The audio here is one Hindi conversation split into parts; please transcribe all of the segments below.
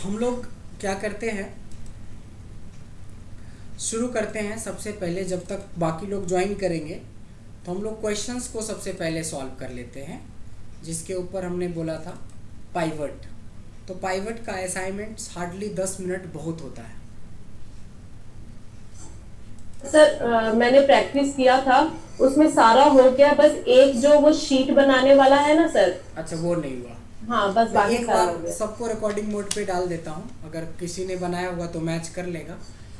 हम लोग क्या करते हैं, शुरू करते हैं। सबसे पहले जब तक बाकी लोग ज्वाइन करेंगे तो हम लोग क्वेश्चंस को सबसे पहले सॉल्व कर लेते हैं, जिसके ऊपर हमने बोला था पाइवट। तो पाइवट का असाइनमेंट हार्डली 10 मिनट बहुत होता है। सर मैंने प्रैक्टिस किया था, उसमें सारा हो गया, बस एक जो वो शीट बनाने वाला है ना सर। अच्छा, वो नहीं हुआ। हाँ बस मैं बाकी एक सारा हो बार गया। सबको रिकॉर्डिंग मोड पे डाल देता हूँ, अगर किसी ने बनाया होगा तो मैच कर लेगा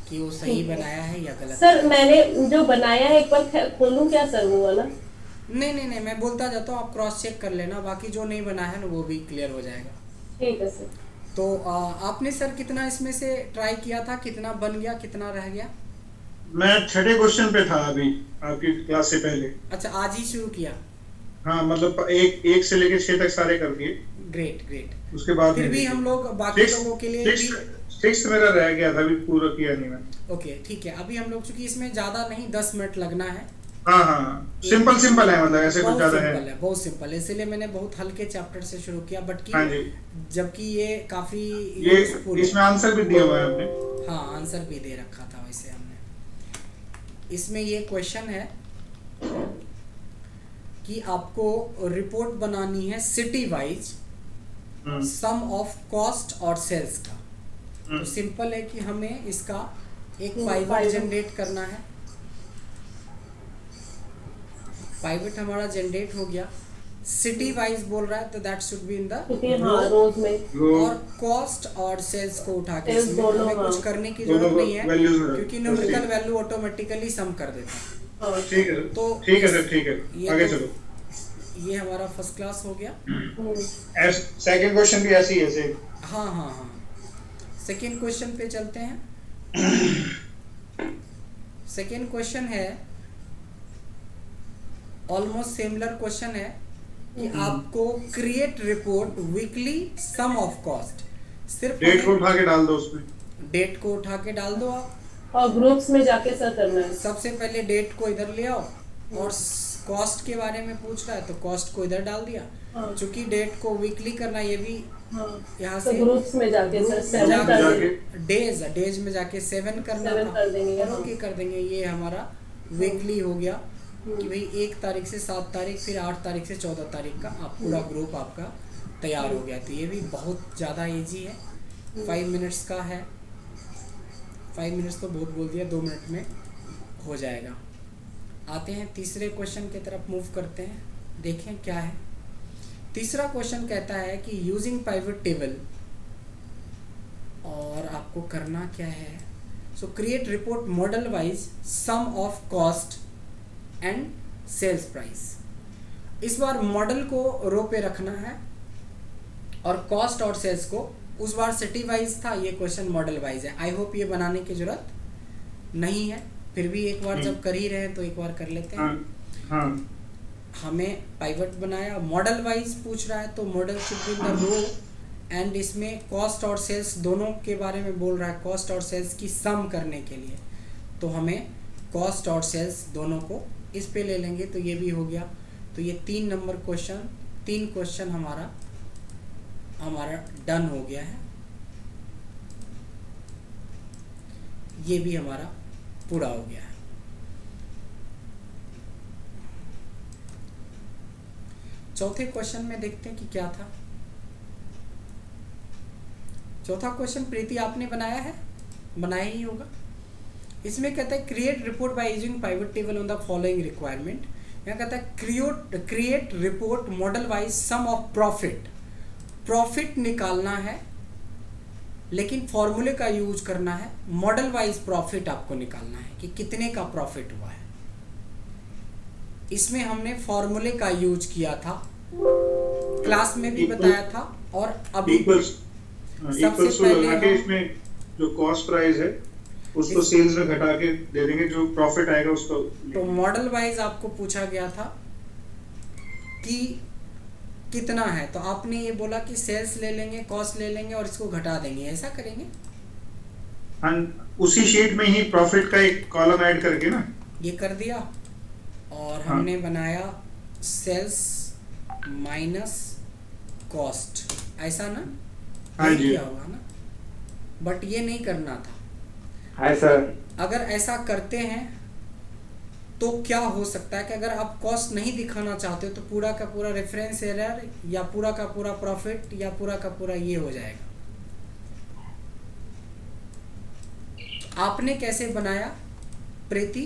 कि वो सही ठीक है बनाया है या गलत। सर, मैंने जो बनाया है एक बार खोलूं क्या सर वो वाला? नहीं नहीं नहीं, मैं बोलता जाता हूँ, आप क्रॉस चेक कर लेना, बाकी जो नहीं बना है ना वो भी क्लियर हो जाएगा। ठीक है सर। तो आपने सर कितना इसमें से ट्राई किया था, कितना बन गया, कितना रह गया? मैं छठे क्वेश्चन पे था अभी, आपकी क्लास से पहले। अच्छा, आज ही शुरू किया? हाँ मतलब एक से लेके 6 तक सारे कर दिए। Great great. उसके बाद फिर भी हम लोग बाकी लोगों के लिए भी सिक्स मेरा रह गया था, अभी पूरा किया नहीं मैं। ओके ठीक है। अभी हम लोग चूंकि इसमें ज़्यादा नहीं, 10 मिनट लगना है। हाँ हाँ, सिंपल है, मतलब ऐसे कुछ ज्यादा है। बहुत सिंपल है, इसीलिए मैंने बहुत हल्के चैप्टर से शुरू किया, बट हाँ जी, जबकि ये काफ़ी ये यूजफुल है। इसमें आंसर भी दिया हुआ है आपने। हाँ, आंसर भी दे रखा था वैसे हमने। इसमें ये क्वेश्चन है कि आपको रिपोर्ट बनानी है city wise sum of cost और सेल्स का। तो सिंपल है कि हमें इसका एक पाइवट जनरेट करना है। पाइवट हमारा जनरेट हो गया, सिटी वाइज बोल रहा है तो that should be in the rows में। और कॉस्ट और सेल्स को उठा के इसमें हमें कुछ करने की जरूरत नहीं है, क्योंकि न्यूमेरिकल वैल्यू ऑटोमेटिकली सम कर देता है। ठीक है, तो ठीक है सर, ठीक है, आगे चलो। ये हमारा फर्स्ट क्लास हो गया। सेकंड क्वेश्चन भी ऐसे ही है सेम। हाँ हाँ हाँ, सेकेंड क्वेश्चन पे चलते हैं। सेकेंड क्वेश्चन है ऑलमोस्ट सिमिलर क्वेश्चन है कि आपको create report weekly sum of cost. सिर्फ डेट को उठा के डाल दो उसमें। डेट को उठा के डाल दो आप, और ग्रुप्स में जाके सर करना है। सबसे पहले डेट को इधर ले आओ, और कॉस्ट के बारे में पूछ रहा है तो कॉस्ट को इधर डाल दिया। चूंकि डेट को वीकली करना, ये भी यहाँ से ग्रुप्स में जाके सर 7 कर देंगे। डेज में जाके 7 करना था, कर देंगे। ओके कर देंगे। ये हमारा वीकली हो गया कि भाई 1 तारीख से 7 तारीख, फिर 8 तारीख से 14 तारीख का आप पूरा ग्रुप आपका तैयार हो गया। तो ये भी बहुत ज़्यादा इजी है, 5 मिनट्स का है। 5 मिनट्स तो बहुत बोल दिया, 2 मिनट में हो जाएगा। आते हैं तीसरे क्वेश्चन की तरफ, मूव करते हैं, देखें क्या है। तीसरा क्वेश्चन कहता है कि यूजिंग पाइवट टेबल, और आपको करना क्या है, so create report model wise sum of cost and sales price. इस बार मॉडल को रो पे रखना है और कॉस्ट और सेल्स को, उस बार सिटी वाइज था, ये क्वेश्चन मॉडल वाइज है। आई होप ये बनाने की जरूरत नहीं है, फिर भी एक बार जब कर ही रहे हैं तो एक बार कर लेते हैं। हाँ। हमें पाइवट बनाया, मॉडल वाइज पूछ रहा है तो model should be in the row, and इसमें कॉस्ट और सेल्स दोनों के बारे में बोल रहा है, कॉस्ट और सेल्स की सम करने के लिए। तो हमें कॉस्ट और सेल्स दोनों को इस पे ले लेंगे, तो ये भी हो गया। तो ये 3 नंबर क्वेश्चन, 3 क्वेश्चन हमारा डन हो गया है। ये भी हमारा पूरा हो गया है। चौथे क्वेश्चन में देखते हैं कि क्या था। चौथा क्वेश्चन प्रीति आपने बनाया है, बनाया ही होगा। इसमें कहता है create report by using pivot table on the following requirement. यहाँ कहता है create report model wise sum of profit. Profit निकालना है, लेकिन फॉर्मूले का यूज करना है। मॉडल वाइज प्रॉफिट आपको निकालना है कि कितने का प्रॉफिट हुआ है। इसमें हमने फॉर्मूले का यूज किया था, क्लास में भी बताया था, और अभी सबसे पहले इसमें जो कॉस्ट प्राइस है उसको सेल्स में घटा के दे देंगे, जो प्रॉफिट आएगा उसको। तो मॉडल वाइज आपको पूछा गया था कि कितना है, तो आपने ये बोला कि सेल्स ले लेंगे, कॉस्ट ले लेंगे और इसको घटा देंगे, ऐसा करेंगे। हाँ, उसी शीट में ही प्रॉफिट का एक कॉलम ऐड करके ना, ये कर दिया। और हमने बनाया सेल्स माइनस कॉस्ट, ऐसा ना? हाँ जी, क्या होगा ना, बट ये नहीं करना था। Hi sir. अगर ऐसा करते हैं तो क्या हो सकता है कि अगर आप कॉस्ट नहीं दिखाना चाहते हो तो पूरा का पूरा रेफरेंस एरर या पूरा का पूरा प्रॉफिट या पूरा का पूरा ये हो जाएगा। आपने कैसे बनाया प्रीति?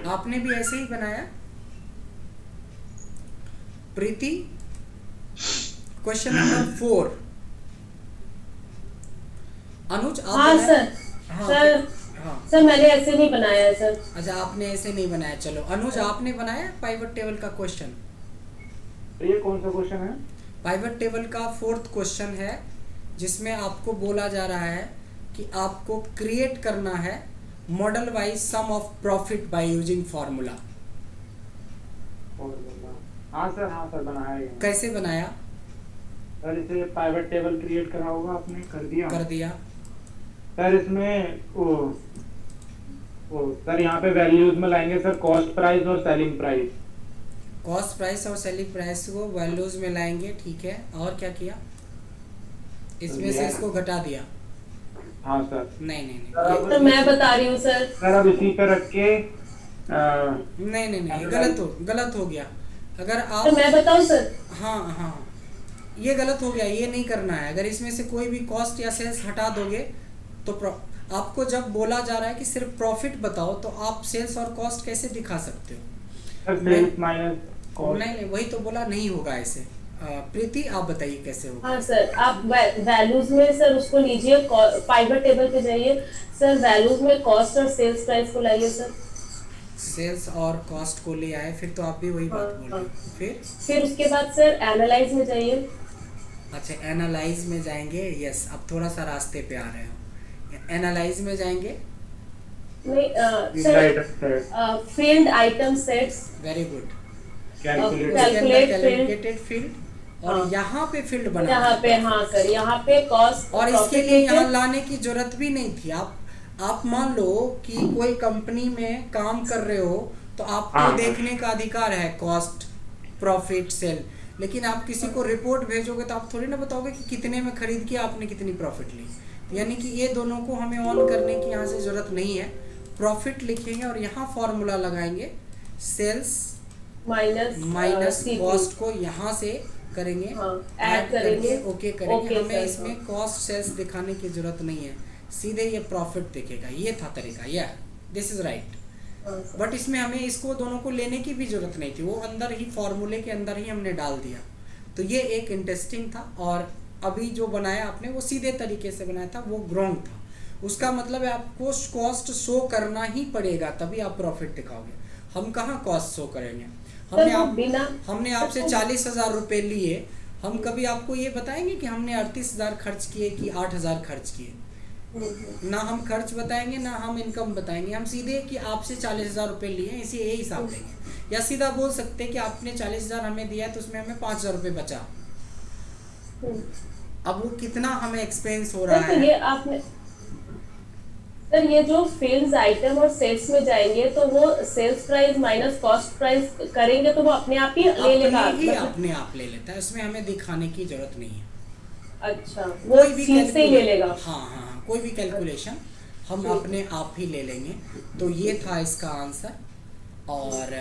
आपने भी ऐसे ही बनाया प्रीति? Question number 4। अनुज आप हाँ बनाए? सर। हाँ सर हाँ। सर मैंने ऐसे नहीं बनाया है सर। अच्छा आपने ऐसे नहीं बनाया। चलो अनुज आपने बनाया पाइवट टेबल का क्वेश्चन? तो ये कौन सा क्वेश्चन है? पाइवट टेबल का 4th क्वेश्चन है जिसमें आपको बोला जा रहा है कि आपको क्रिएट करना है model wise sum of profit by using formula. हाँ सर बनाया है। कैसे बनाया? सर इसे पाइवट टेबल क्रिएट करा होगा आपने, कर दिया? कर दिया। सर इसमें सर यहाँ पे वैल्यूज में लाएंगे सर कॉस्ट प्राइस और सेलिंग प्राइस। कॉस्ट प्राइस और सेलिंग प्राइस को वैल्यूज में लाएंगे, ठीक है। और क्या किया? इसमें से इसको घटा दिया। हाँ सर। नहीं तो मैं बता रही हूँ सर। सर अब इसी पे रख के नहीं गलत हो गया। अगर आप तो मैं बताऊँ सर? हाँ ये गलत हो गया, ये नहीं करना है। अगर इसमें से कोई भी कॉस्ट या सेल्स हटा दोगे तो आपको जब बोला जा रहा है कि सिर्फ प्रॉफिट बताओ तो आप सेल्स और कॉस्ट कैसे दिखा सकते हो? Sales minus cost. नहीं वही तो बोला, नहीं होगा ऐसे। प्रीति आप बताइए कैसे होगा? हाँ सर, आप वैल्यूज में सर उसको लीजिए, पाइवट टेबल पे जाइए सर, वैल्यूज में कॉस्ट और सेल्स प्राइस को लाइए सर। सेल्स और कॉस्ट को ले आए, फिर तो आप भी वही बात बोल रहे हो। फिर उसके बाद सर एनालाइज में जाइए। अच्छा एनालाइज में जाएंगे, यस अब थोड़ा सा रास्ते पे आ रहे हो। एनालाइज में जाएंगे, नहीं sir, field item sets. Very good. Calculated field और यहाँ पे फील्ड बना, यहाँ पे हाँ सर, यहाँ पे कॉस्ट और इसके लिए यहाँ लाने की जरूरत भी नहीं थी। आप मान लो कि कोई कंपनी में काम कर रहे हो तो आपको देखने का अधिकार है कॉस्ट प्रॉफिट सेल, लेकिन आप किसी को रिपोर्ट भेजोगे तो आप थोड़ी ना बताओगे कि कितने में खरीद के आपने कितनी प्रॉफिट ली। यानी कि ये दोनों को हमें ऑन करने की यहाँ से जरूरत नहीं है। प्रॉफिट लिखेंगे और यहाँ फॉर्मूला लगाएंगे, सेल्स माइनस कॉस्ट को यहाँ से करेंगे, ऐड करेंगे, ओके करेंगे। हमें इसमें कॉस्ट सेल्स दिखाने की जरूरत नहीं है, सीधे ये प्रॉफिट दिखेगा। ये था तरीका, या दिस इज राइट। बट इसमें हमें इसको दोनों को लेने की भी जरूरत नहीं थी, वो अंदर ही फॉर्मूले के अंदर ही हमने डाल दिया। तो ये एक इंटरेस्टिंग था। और अभी जो बनाया आपने वो सीधे तरीके से बनाया था, वो रॉन्ग था। उसका मतलब है आपको कॉस्ट शो करना ही पड़ेगा तभी आप प्रॉफिट दिखाओगे। हम कहाँ कॉस्ट शो करेंगे? हमने आपसे 40,000 रुपये लिए, हम कभी आपको ये बताएंगे कि हमने 38,000 खर्च किए कि 8,000 खर्च किए? ना हम खर्च बताएंगे ना हम इनकम बताएंगे। हम सीधे कि आपसे 40,000 रुपये लिए, इसी यही हिसाब देंगे। या सीधा बोल सकते हैं कि आपने 40,000 हमें दिया है तो उसमें हमें 5,000 रुपये बचा। अब वो कितना हमें एक्सपेंस हो रहा है। ये आपने सर, ये जो फील्ड्स आइटम और सेल्स में जाएंगे तो वो sales price minus cost price करेंगे तो वो अपने आप ही ले लेगा, अपने आप ले लेता है, उसमें हमें दिखाने की जरूरत नहीं है। अच्छा, वो चीज से ही ले लेगा। हाँ, कोई भी कैलकुलेशन हम अपने आप ही ले लेंगे। तो ये था इसका आंसर, और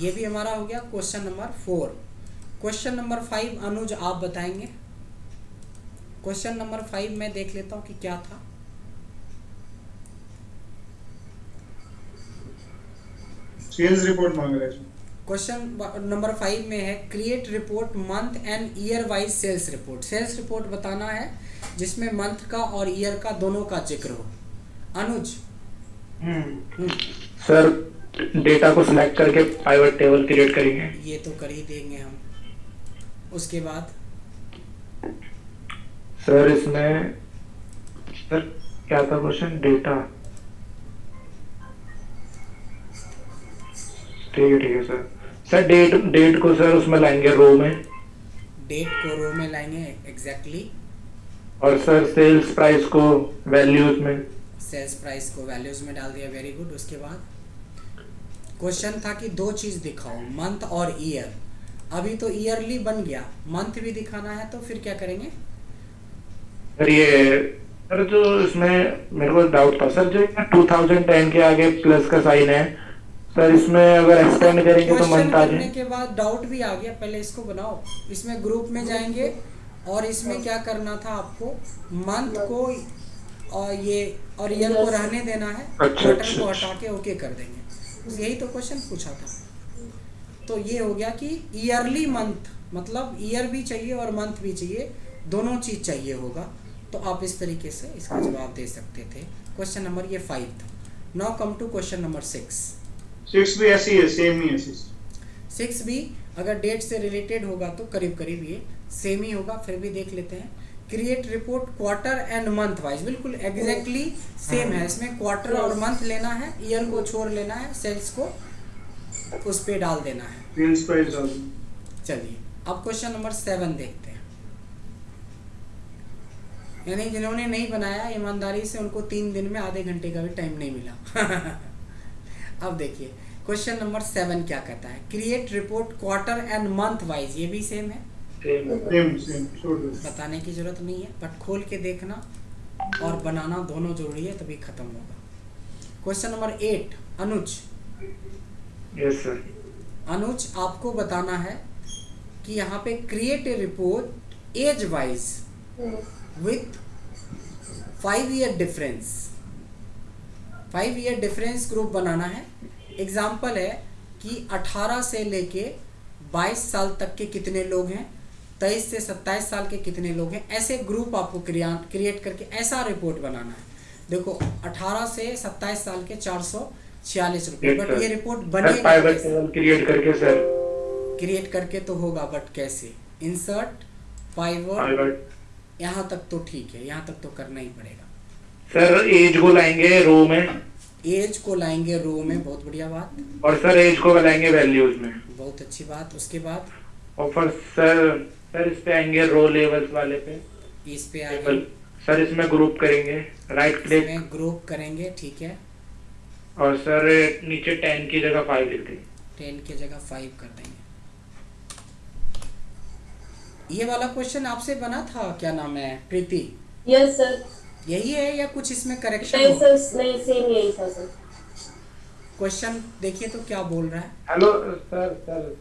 ये भी हमारा हो गया क्वेश्चन नंबर 4। क्वेश्चन नंबर 5 अनुज आप बताएंगे। क्वेश्चन नंबर 5 मैं देख लेता हूँ कि क्या था। सेल्स रिपोर्ट मांग रहे हैं। क्वेश्चन नंबर 5 में है create report month and year wise sales report. Sales report बताना है जिसमें मंथ का और ईयर का दोनों का जिक्र हो। अनुज सर डेटा को सिलेक्ट करके पाइवट टेबल क्रिएट करेंगे। ये तो कर ही देंगे हम। उसके बाद सर इसमें सर क्या था क्वेश्चन? डेटा, ठीक है सर। डेट को सर उसमें लाएंगे रो में, डेट को रो में लाएंगे एग्जैक्टली। और सर सेल्स प्राइस को वैल्यूज में, सेल्स प्राइस को वैल्यूज में डाल दिया, वेरी गुड। उसके बाद क्वेश्चन था कि 2 चीज दिखाओ, मंथ और ईयर। अभी तो ईयरली बन गया, मंथ भी दिखाना है तो फिर क्या करेंगे? सर ये सर जो इसमें मेरे को डाउट था सर, जो ये 2010 के आगे प्लस का साइन है सर, इसमें अगर एक्सपेंड करेंगे तो क्वेश्चन मंथ आ करने जाए। के बाद डाउट भी आ गया, पहले इसको बनाओ। इसमें ग्रुप में जाएंगे और इसमें क्या करना था आपको, मंथ को और ये और ईयर को रहने देना है, अच्छा, क्वार्टर अच्छा, को अच्छा। हटा के ओके कर देंगे। बस यही तो क्वेश्चन पूछा था। तो ये हो गया कि ईयरली मंथ, मतलब ईयर भी चाहिए और मंथ भी चाहिए, दोनों चीज चाहिए होगा। तो आप इस तरीके से इसका जवाब दे सकते थे। क्वेश्चन नंबर ये 5 था। Now come to question number 6। 6 भी ऐसी है, सेम ही है 6 भी अगर डेट से रिलेटेड होगा तो करीब करीब ये सेम ही होगा, फिर भी देख लेते हैं। Create report quarter and month wise, बिल्कुल एग्जैक्टली सेम है। इसमें क्वार्टर और मंथ लेना है, ईयर को छोड़ लेना है, सेल्स को उस पे डाल देना है। सेल्स प्राइस डाल दो। चलिए अब क्वेश्चन नंबर 7 देखते हैं। यानी जिन्होंने नहीं बनाया, ईमानदारी से उनको 3 दिन में आधे घंटे का भी टाइम नहीं मिला। अब देखिए क्वेश्चन नंबर 7 क्या कहता है, create report quarter and month wise. ये भी सेम है, सेम छोड़ दो। बताने की जरूरत नहीं है, बट खोल के देखना और बनाना दोनों जरूरी है, तभी खत्म होगा। Question number 8 Anuj. Yes sir. Anuj आपको बताना है कि यहाँ पे create a report age wise with 5 year difference. 5 year difference group बनाना है। एग्जाम्पल है कि 18 से लेके 22 साल तक के कितने लोग हैं, 23 से 27 साल के कितने लोग हैं, ऐसे ग्रुप आपको क्रिएट करके ऐसा रिपोर्ट बनाना है। देखो 18 से 27 साल के 446 रुपये, बट ये रिपोर्ट बनेगा क्रिएट करके सर, क्रिएट करके तो होगा, बट कैसे, इंसर्ट पाइवट, यहाँ तक तो ठीक है, यहाँ तक तो करना ही पड़ेगा। सर एज को लाएंगे रो में, एज को लाएंगे रो में, बहुत बढ़िया बात। और सर एज को लाएंगे वैल्यूज में, बहुत अच्छी बात। उसके बाद और फिर सर इस पे आएंगे रो लेवल्स वाले पे, इस पे आएंगे सर इसमें ग्रुप करेंगे, राइट क्लिक, इसमें ग्रुप करेंगे, ठीक है। और सर नीचे 10 की जगह 5 लिख देंगे, 10 की जगह 5 कर देंगे। ये वाला क्वेश्चन आपसे बना था, क्या नाम है प्रीति? Yes sir. यही है या कुछ इसमें करेक्शन? नहीं सर, नहीं सेम यही था सर। क्वेश्चन देखिए तो क्या बोल रहा है। हेलो सर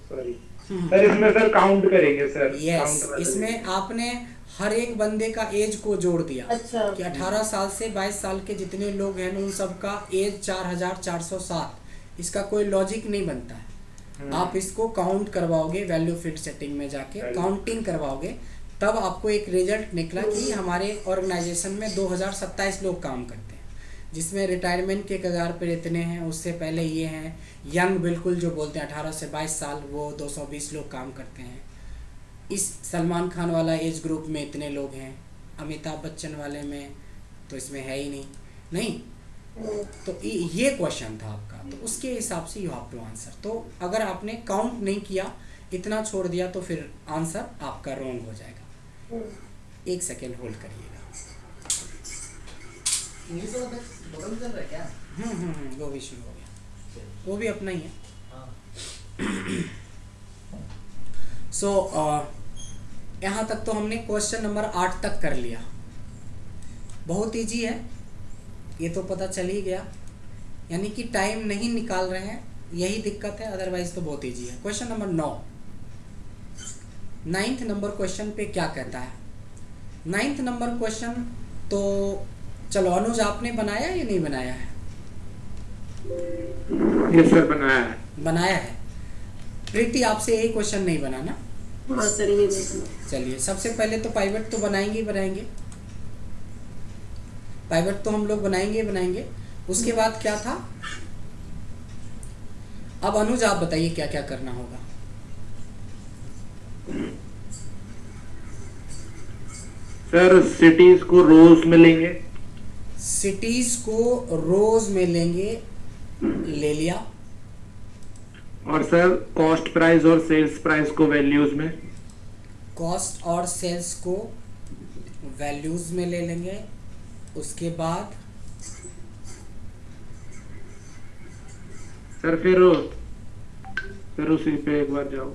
सॉरी सर, इसमें सर काउंट करेंगे सर। यस, इसमें आपने हर एक बंदे का एज को जोड़ दिया। अच्छा। कि 18 साल से 22 साल के जितने लोग हैं उन सबका एज 4407। इसका कोई लॉजिक नहीं बनता है। आप इसको काउंट करवाओगे, वैल्यू फिट सेटिंग में जाके काउंटिंग करवाओगे, तब आपको एक रिजल्ट निकला कि हमारे ऑर्गेनाइजेशन में 2027 लोग काम करते हैं, जिसमें रिटायरमेंट के कगार पर इतने हैं, उससे पहले ये हैं यंग, बिल्कुल जो बोलते हैं 18 से 22 साल, वो 220 लोग काम करते हैं। इस सलमान खान वाला एज ग्रुप में इतने लोग हैं, अमिताभ बच्चन वाले में तो इसमें है ही नहीं। तो ये क्वेश्चन था आपका, तो उसके हिसाब से यू हैव टू आंसर। तो अगर आपने काउंट नहीं किया, इतना छोड़ दिया, तो फिर आंसर आपका रॉन्ग हो जाएगा। 1 सेकेंड होल्ड करिएगा। इंग्लिश वाला बटन चल रहा है क्या? वो भी शुरू हो गया, वो भी अपना ही है। सो यहाँ तक तो हमने क्वेश्चन नंबर 8 तक कर लिया। बहुत इजी है, ये तो पता चल ही गया। यानी कि टाइम नहीं निकाल रहे हैं, यही दिक्कत है, अदरवाइज तो बहुत इजी है। Question number 9, 9th number question पे क्या कहता है। 9th नंबर क्वेश्चन तो चलो अनुज आपने बनाया या नहीं बनाया है? ये सर बनाया है। बनाया है। प्रीति आपसे यही क्वेश्चन नहीं बना ना? हाँ सर, ये देखो। चलिए सबसे पहले तो पाइवट तो बनाएंगे ही बनाएंगे, पाइवट तो हम लोग बनाएंगे ही बनाएंगे। उसके बाद क्या था, अब अनुज आप बताइए क्या क्या करना होगा। सर सिटीज को रोज में लेंगे, सिटीज को रोज में लेंगे, ले लिया। और सर कॉस्ट प्राइस और सेल्स प्राइस को वैल्यूज में, कॉस्ट और सेल्स को वैल्यूज में ले लेंगे। उसके बाद सर फिर उसी पे एक बार जाओ,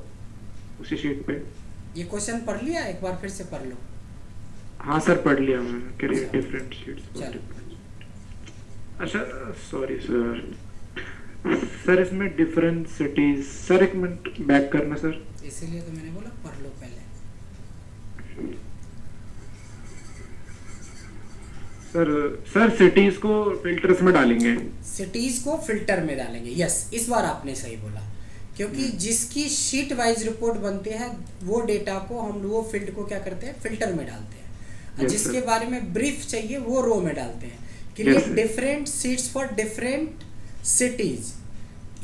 उसी शीट पे। ये क्वेश्चन पढ़ लिया, एक बार फिर से पढ़ लो। हाँ सर, पढ़ लिया मैंने, क्रिएट डिफरेंट शीट्स। चलो। अच्छा सॉरी सर, सर इसमें डिफरेंट सिटीज, सर एक मिनट बैक करना सर। इसीलिए तो मैंने बोला पढ़ लो पहले। सर सिटीज को फिल्टर्स में डालेंगे। सिटीज को फिल्टर में डालेंगे, यस, इस बार आपने सही बोला, क्योंकि जिसकी शीट वाइज रिपोर्ट बनती है वो डेटा को हम वो फील्ड को क्या करते हैं, फिल्टर में डालते हैं। और Yes, जिसके sir. बारे में ब्रीफ चाहिए वो रो में डालते हैं। Yes, create sir. Different seats for different cities,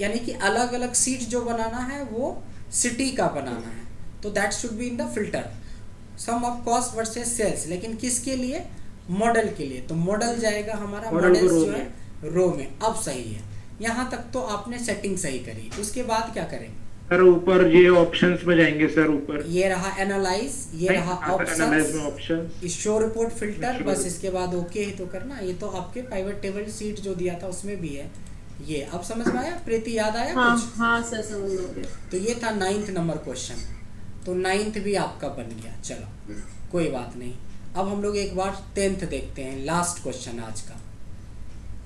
यानी कि अलग अलग सीट जो बनाना है वो सिटी का बनाना है, तो that should be in the filter. Sum of cost versus sales, लेकिन किसके लिए, मॉडल के लिए, तो मॉडल जाएगा हमारा, Model मॉडल्स को row जो में। है रो में। अब सही है, यहाँ तक तो आपने सेटिंग सही करी। उसके बाद क्या करेंगे, सर ऊपर ये ऑप्शंस में जाएंगे सर, ऊपर ये रहा एनालाइज, ये रहा एनालाइज में options, option, show report filter, Show बस report. इसके बाद ओके ही तो करना। ये तो आपके पाइवट टेबल सीट जो दिया था उसमें भी है ये। अब समझ में आया प्रीति, याद आया हाँ कुछ? हाँ सर, समझ लो गया। तो ये था 9th नंबर क्वेश्चन, तो 9th भी आपका बन गया। चलो कोई बात नहीं। अब हम लोग एक बार 10th देखते हैं, लास्ट क्वेश्चन आज का।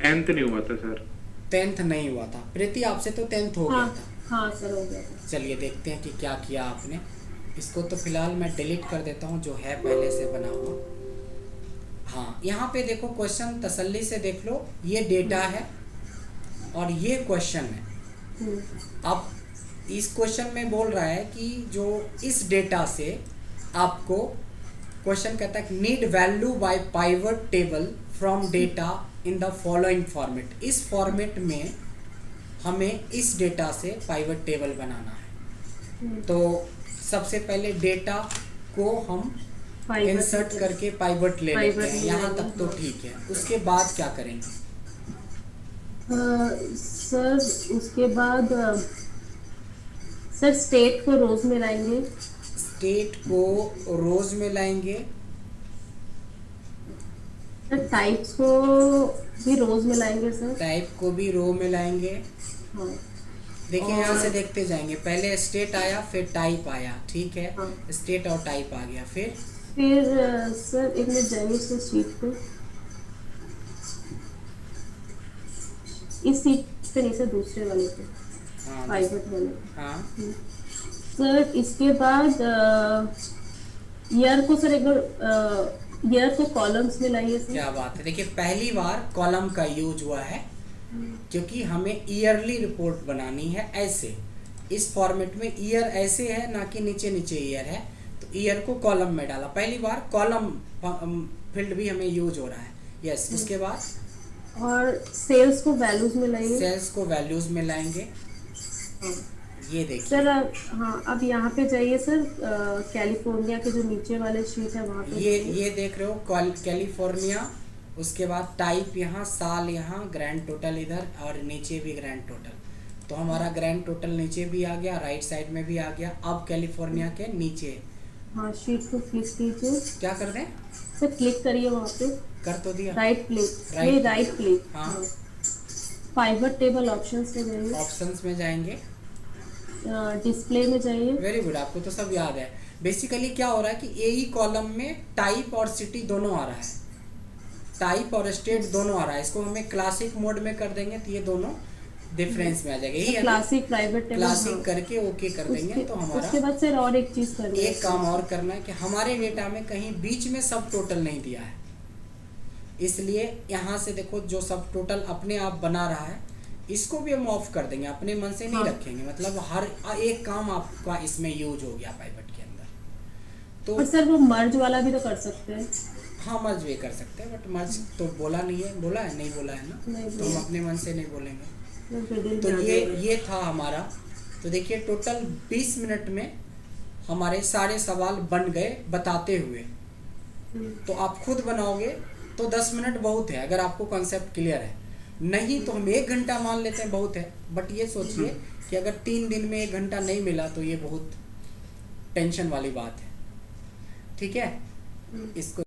10th नहीं हुआ था सर। 10th नहीं हुआ था प्रीति, आपसे तो 10th हो गया हाँ था। हाँ सर, हो गया था। चलिए देखते हैं कि क्या किया आपने। इसको तो फिलहाल मैं डिलीट कर देता हूँ जो है पहले से बना हुआ। हाँ, यहाँ पे देखो क्वेश्चन तसल्ली से देख लो, ये डेटा है और ये क्वेश्चन है। हम्म, अब इस क्वेश्चन में बोल रहा है कि जो इस डेटा से आपको, क्वेश्चन कहता है need value by pivot table from data in the following format. इस फॉर्मेट में हमें इस डेटा से पाइवट टेबल बनाना है। तो सबसे पहले डेटा को हम Pivot इंसर्ट table. करके पाइवट ले Pivot लेते हैं, ले यहाँ लेंगे, तक तो हाँ। ठीक है। उसके बाद क्या करेंगे, सर उसके बाद सर स्टेट को रोज में लाएंगे। स्टेट को रोज में लाएंगे, सर टाइप्स को भी रोज में लाएंगे सर। टाइप को भी रो में लाएंगे। हाँ देखिए और- यहाँ से देखते जाएंगे, पहले स्टेट आया फिर टाइप आया, ठीक है, हाँ। स्टेट और टाइप आ गया, फिर सर एक मिनट जाएंगे सर शीट पे, इस सीट पे नहीं सर, दूसरे वाले पे, हाँ पाइवट वाले पे। हाँ सर इसके बाद ईयर को सर एक बार ईयर को कॉलम्स में लाइए सर। क्या बात है। देखिए पहली बार कॉलम का यूज हुआ है क्योंकि हमें ईयरली रिपोर्ट बनानी है। ऐसे इस फॉर्मेट में ईयर ऐसे है, ना कि नीचे नीचे ईयर है, तो ईयर को कॉलम में डाला। पहली बार कॉलम फील्ड भी हमें यूज हो रहा है, यस। उसके बाद और सेल्स को वैल्यूज में लाइए। सेल्स को वैल्यूज में लाएंगे। हाँ। ये देखिए, सर हाँ, अब यहाँ पे जाइए सर, कैलिफोर्निया के जो नीचे वाले शीट है वहाँ पे ये देख रहे हो कैलिफोर्निया। उसके बाद टाइप यहाँ, साल यहाँ, ग्रैंड टोटल इधर, और नीचे भी ग्रैंड टोटल। तो हमारा ग्रैंड टोटल नीचे भी आ गया, राइट साइड में भी आ गया। अब कैलिफोर्निया के नीचे हाँ, शीट को क्लिक कीजिए क्या कर दें, सर, क्लिक करिए वहाँ पे, कर तो दिया, राइट क्लिक, Right नहीं राइट क्लिक, हाँ। पाइवट टेबल ऑप्शंस में जाइए, ऑप्शंस में जाएंगे। डिस्प्ले में जाइए। वेरी गुड, आपको तो सब याद है। बेसिकली क्या हो रहा है कि ए कॉलम में टाइप और सिटी दोनों आ रहा है, टाइप और स्टेट दोनों आ रहा है। इसको हमें क्लासिक मोड में कर देंगे तो ये दोनों डिफरेंस में आ जाएगा। यही है ना? क्लासिक प्राइवेट टेबल, क्लासिक करके ओके कर देंगे तो उसके हमारा बाद सर और एक चीज करनी है, एक काम और करना है कि हमारे डेटा में कहीं बीच में सब टोटल नहीं दिया है, इसलिए यहाँ से देखो जो सब टोटल अपने आप बना रहा है इसको भी हम ऑफ कर देंगे, अपने मन से नहीं हाँ। रखेंगे। मतलब हर एक काम आपका इसमें यूज हो गया पाइवट के अंदर। तो और सर वो मर्ज वाला भी तो कर सकते हैं। हाँ, मर्ज भी कर सकते हैं, बट मर्ज तो बोला नहीं है, बोला है नहीं बोला है ना, नहीं तो हम बोला। अपने मन से नहीं बोलेंगे। Middle तो में आ ये जाएगा। था हमारा। तो देखिए टोटल 20 मिनट में हमारे सारे सवाल बन गए बताते हुए। तो आप खुद बनाओगे तो 10 मिनट बहुत है अगर आपको कॉन्सेप्ट क्लियर है, नहीं तो हम 1 घंटा मान लेते हैं बहुत है। बट ये सोचिए कि अगर 3 दिन में 1 घंटा नहीं मिला तो ये बहुत टेंशन वाली बात है, ठीक है। इसको